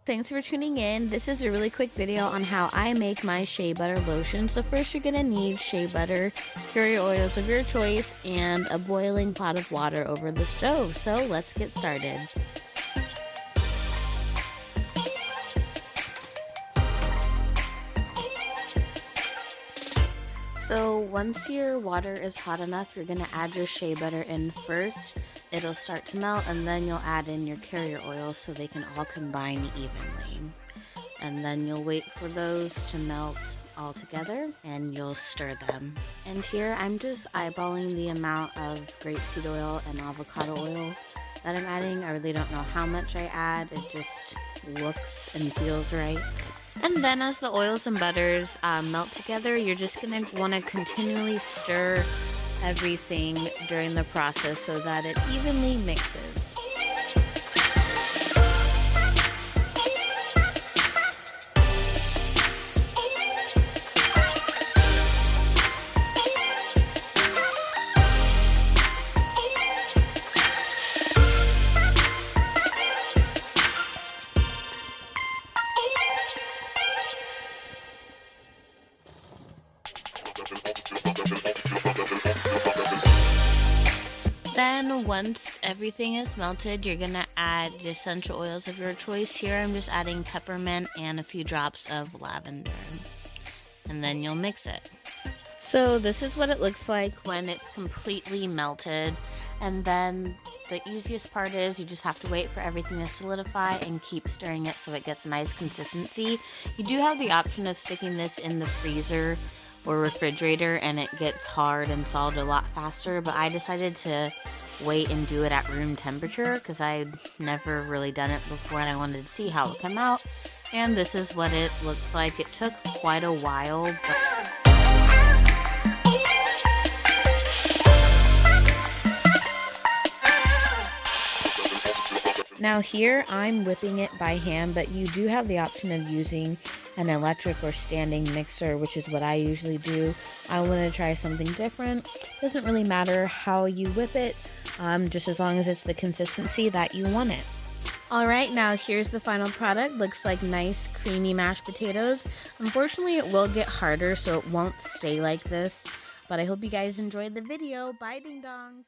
Thanks for tuning in. This is a really quick video on how I make my shea butter lotion. So first you're going to need shea butter, carrier oils of your choice, and a boiling pot of water over the stove. So let's get started. So once your water is hot enough, you're going to add your shea butter in first. It'll start to melt, and then you'll add in your carrier oils so they can all combine evenly. And then you'll wait for those to melt all together, and you'll stir them. And here I'm just eyeballing the amount of grapeseed oil and avocado oil that I'm adding. I really don't know how much I add. It just looks and feels right. And then as the oils and butters melt together, you're just going to want to continually stir everything during the process so that it evenly mixes. Then once everything is melted, you're going to add the essential oils of your choice. Here I'm just adding peppermint and a few drops of lavender. And then you'll mix it. So this is what it looks like when it's completely melted. And then the easiest part is you just have to wait for everything to solidify and keep stirring it so it gets a nice consistency. You do have the option of sticking this in the freezer or refrigerator and it gets hard and solid a lot faster, but I decided to wait and do it at room temperature because I'd never really done it before and I wanted to see how it would come out. And this is what it looks like. It took quite a while, but now here I'm whipping it by hand, but you do have the option of using an electric or standing mixer, which is what I usually do. I want to try something different. Doesn't really matter how you whip it, just as long as it's the consistency that you want it. Alright, now here's the final product. Looks like nice creamy mashed potatoes. Unfortunately, it will get harder, so it won't stay like this. But I hope you guys enjoyed the video. Bye, ding dongs!